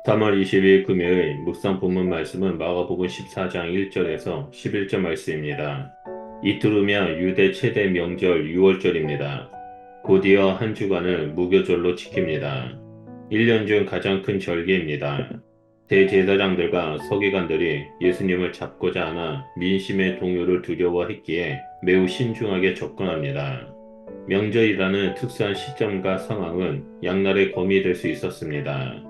3월 20일 금요일 묵상 본문 말씀은 마가복음 14장 1절에서 11절 말씀입니다. 이틀 후면 유대 최대 명절 유월절입니다. 곧이어 한 주간을 무교절로 지킵니다. 1년 중 가장 큰 절기입니다. 대제사장들과 서기관들이 예수님을 잡고자 하나 민심의 동요를 두려워했기에 매우 신중하게 접근합니다. 명절이라는 특수한 시점과 상황은 양날의 검이 될 수 있었습니다.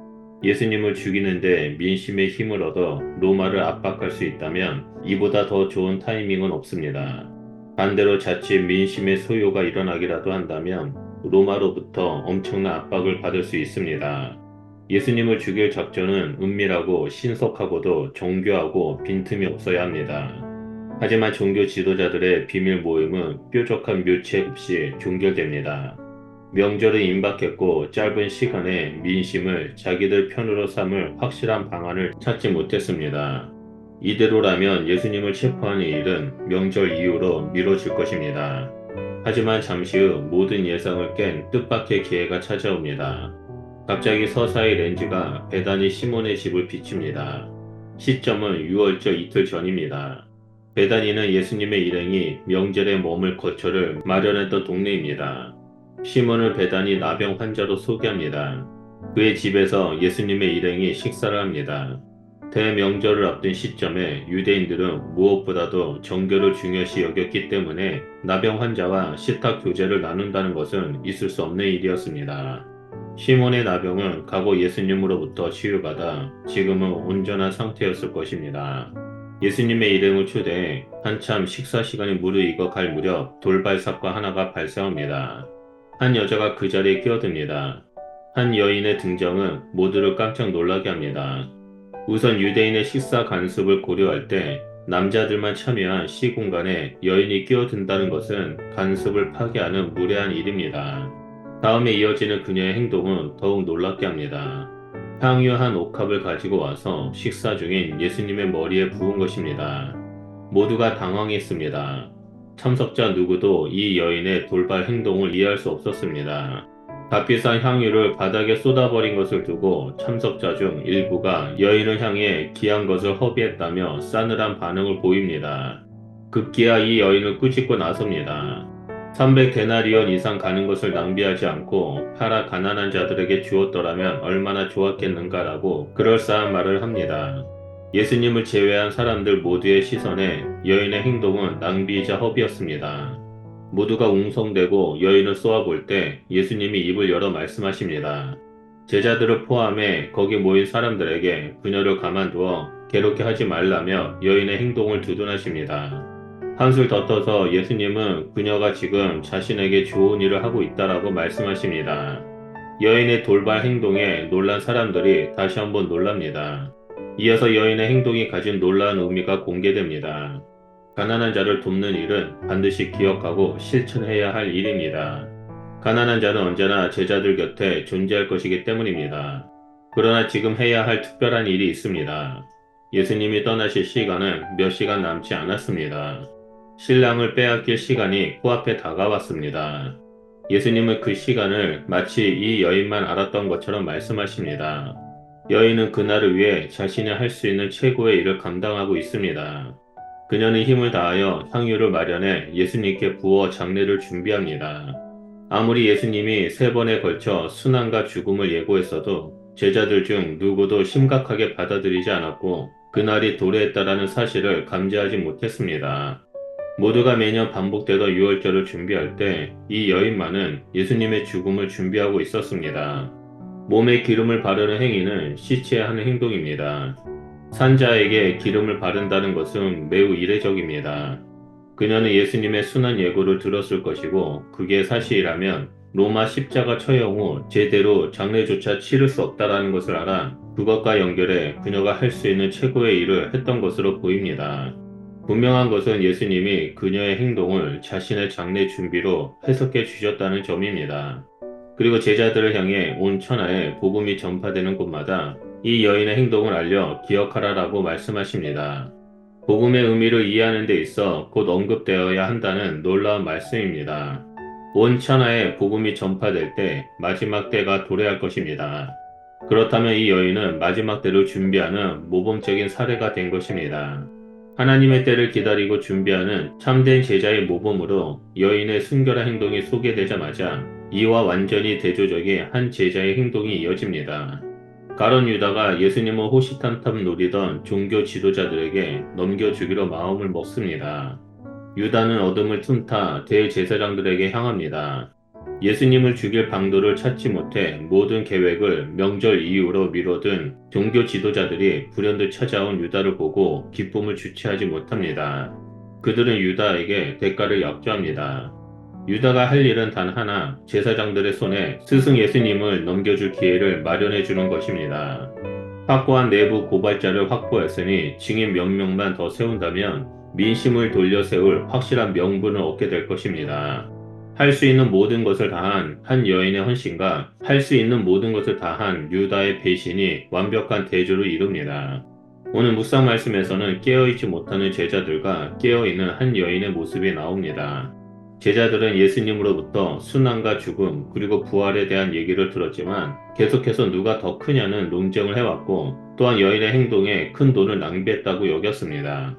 예수님을 죽이는데 민심의 힘을 얻어 로마를 압박할 수 있다면 이보다 더 좋은 타이밍은 없습니다. 반대로 자칫 민심의 소요가 일어나기라도 한다면 로마로부터 엄청난 압박을 받을 수 있습니다. 예수님을 죽일 작전은 은밀하고 신속하고도 정교하고 빈틈이 없어야 합니다. 하지만 종교 지도자들의 비밀 모임은 뾰족한 묘책 없이 종결됩니다. 명절은 임박했고 짧은 시간에 민심을 자기들 편으로 삼을 확실한 방안을 찾지 못했습니다. 이대로라면 예수님을 체포하는 일은 명절 이후로 미뤄질 것입니다. 하지만 잠시 후 모든 예상을 깬 뜻밖의 기회가 찾아옵니다. 갑자기 서사의 렌즈가 베다니 시몬의 집을 비춥니다. 시점은 유월절 이틀 전입니다. 베다니는 예수님의 일행이 명절에 머물 거처를 마련했던 동네입니다. 시몬을 베다니 나병 환자로 소개합니다. 그의 집에서 예수님의 일행이 식사를 합니다. 대명절을 앞둔 시점에 유대인들은 무엇보다도 정결을 중요시 여겼기 때문에 나병 환자와 식탁 교제를 나눈다는 것은 있을 수 없는 일이었습니다. 시몬의 나병은 과거 예수님으로부터 치유받아 지금은 온전한 상태였을 것입니다. 예수님의 일행을 초대해 한참 식사 시간이 무르익어 갈 무렵 돌발 사건 하나가 발생합니다. 한 여자가 그 자리에 끼어듭니다. 한 여인의 등장은 모두를 깜짝 놀라게 합니다. 우선 유대인의 식사 간습을 고려할 때 남자들만 참여한 시공간에 여인이 끼어든다는 것은 간습을 파괴하는 무례한 일입니다. 다음에 이어지는 그녀의 행동은 더욱 놀랍게 합니다. 향유 한 옥합을 가지고 와서 식사 중인 예수님의 머리에 부은 것입니다. 모두가 당황했습니다. 참석자 누구도 이 여인의 돌발 행동을 이해할 수 없었습니다. 값비싼 향유를 바닥에 쏟아버린 것을 두고 참석자 중 일부가 여인을 향해 귀한 것을 허비했다며 싸늘한 반응을 보입니다. 급기야 이 여인을 꾸짖고 나섭니다. 300데나리온 이상 가는 것을 낭비하지 않고 팔아 가난한 자들에게 주었더라면 얼마나 좋았겠는가라고 그럴싸한 말을 합니다. 예수님을 제외한 사람들 모두의 시선에 여인의 행동은 낭비이자 허비였습니다. 모두가 웅성대고 여인을 쏘아볼 때 예수님이 입을 열어 말씀하십니다. 제자들을 포함해 거기 모인 사람들에게 그녀를 가만두어 괴롭게 하지 말라며 여인의 행동을 두둔하십니다. 한술 더 떠서 예수님은 그녀가 지금 자신에게 좋은 일을 하고 있다라고 말씀하십니다. 여인의 돌발 행동에 놀란 사람들이 다시 한번 놀랍니다. 이어서 여인의 행동이 가진 놀라운 의미가 공개됩니다. 가난한 자를 돕는 일은 반드시 기억하고 실천해야 할 일입니다. 가난한 자는 언제나 제자들 곁에 존재할 것이기 때문입니다. 그러나 지금 해야 할 특별한 일이 있습니다. 예수님이 떠나실 시간은 몇 시간 남지 않았습니다. 신랑을 빼앗길 시간이 코앞에 다가왔습니다. 예수님은 그 시간을 마치 이 여인만 알았던 것처럼 말씀하십니다. 여인은 그날을 위해 자신이 할 수 있는 최고의 일을 감당하고 있습니다. 그녀는 힘을 다하여 향유를 마련해 예수님께 부어 장례를 준비합니다. 아무리 예수님이 3번에 걸쳐 순환과 죽음을 예고했어도 제자들 중 누구도 심각하게 받아들이지 않았고 그날이 도래했다라는 사실을 감지하지 못했습니다. 모두가 매년 반복되던 유월절을 준비할 때 이 여인만은 예수님의 죽음을 준비하고 있었습니다. 몸에 기름을 바르는 행위는 씻어야 하는 행동입니다. 산자에게 기름을 바른다는 것은 매우 이례적입니다. 그녀는 예수님의 순환 예고를 들었을 것이고 그게 사실이라면 로마 십자가 처형 후 제대로 장례조차 치를 수 없다라는 것을 알아 그것과 연결해 그녀가 할 수 있는 최고의 일을 했던 것으로 보입니다. 분명한 것은 예수님이 그녀의 행동을 자신의 장례 준비로 해석해 주셨다는 점입니다. 그리고 제자들을 향해 온 천하에 복음이 전파되는 곳마다 이 여인의 행동을 알려 기억하라라고 말씀하십니다. 복음의 의미를 이해하는 데 있어 곧 언급되어야 한다는 놀라운 말씀입니다. 온 천하에 복음이 전파될 때 마지막 때가 도래할 것입니다. 그렇다면 이 여인은 마지막 때를 준비하는 모범적인 사례가 된 것입니다. 하나님의 때를 기다리고 준비하는 참된 제자의 모범으로 여인의 순결한 행동이 소개되자마자 이와 완전히 대조적인 한 제자의 행동이 이어집니다. 가룟 유다가 예수님을 호시탐탐 노리던 종교 지도자들에게 넘겨주기로 마음을 먹습니다. 유다는 어둠을 틈타 대제사장들에게 향합니다. 예수님을 죽일 방도를 찾지 못해 모든 계획을 명절 이후로 미뤄둔 종교 지도자들이 불현듯 찾아온 유다를 보고 기쁨을 주체하지 못합니다. 그들은 유다에게 대가를 약조합니다. 유다가 할 일은 단 하나, 제사장들의 손에 스승 예수님을 넘겨줄 기회를 마련해 주는 것입니다. 확고한 내부 고발자를 확보했으니 증인 몇 명만 더 세운다면 민심을 돌려 세울 확실한 명분을 얻게 될 것입니다. 할 수 있는 모든 것을 다한 한 여인의 헌신과 할 수 있는 모든 것을 다한 유다의 배신이 완벽한 대조를 이룹니다. 오늘 묵상 말씀에서는 깨어있지 못하는 제자들과 깨어있는 한 여인의 모습이 나옵니다. 제자들은 예수님으로부터 순환과 죽음 그리고 부활에 대한 얘기를 들었지만 계속해서 누가 더 크냐는 논쟁을 해왔고 또한 여인의 행동에 큰 돈을 낭비했다고 여겼습니다.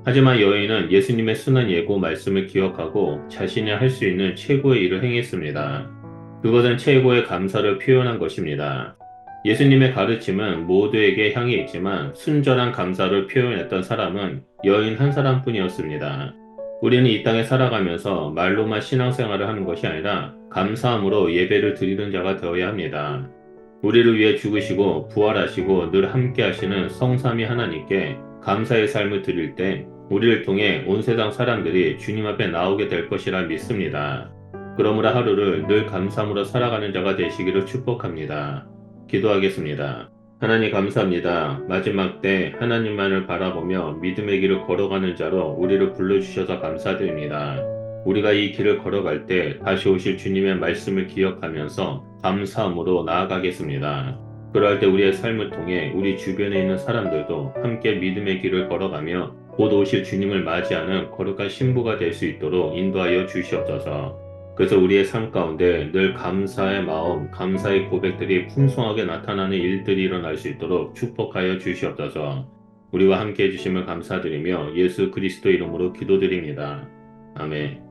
하지만 여인은 예수님의 순환 예고 말씀을 기억하고 자신이 할 수 있는 최고의 일을 행했습니다. 그것은 최고의 감사를 표현한 것입니다. 예수님의 가르침은 모두에게 향해 있지만 순전한 감사를 표현했던 사람은 여인 한 사람뿐이었습니다. 우리는 이 땅에 살아가면서 말로만 신앙생활을 하는 것이 아니라 감사함으로 예배를 드리는 자가 되어야 합니다. 우리를 위해 죽으시고 부활하시고 늘 함께 하시는 성삼위 하나님께 감사의 삶을 드릴 때 우리를 통해 온 세상 사람들이 주님 앞에 나오게 될 것이라 믿습니다. 그러므로 하루를 늘 감사함으로 살아가는 자가 되시기를 축복합니다. 기도하겠습니다. 하나님 감사합니다. 마지막 때 하나님만을 바라보며 믿음의 길을 걸어가는 자로 우리를 불러주셔서 감사드립니다. 우리가 이 길을 걸어갈 때 다시 오실 주님의 말씀을 기억하면서 감사함으로 나아가겠습니다. 그럴 때 우리의 삶을 통해 우리 주변에 있는 사람들도 함께 믿음의 길을 걸어가며 곧 오실 주님을 맞이하는 거룩한 신부가 될 수 있도록 인도하여 주시옵소서. 그래서 우리의 삶 가운데 늘 감사의 마음, 감사의 고백들이 풍성하게 나타나는 일들이 일어날 수 있도록 축복하여 주시옵소서. 우리와 함께 해주심을 감사드리며 예수 그리스도 이름으로 기도드립니다. 아멘.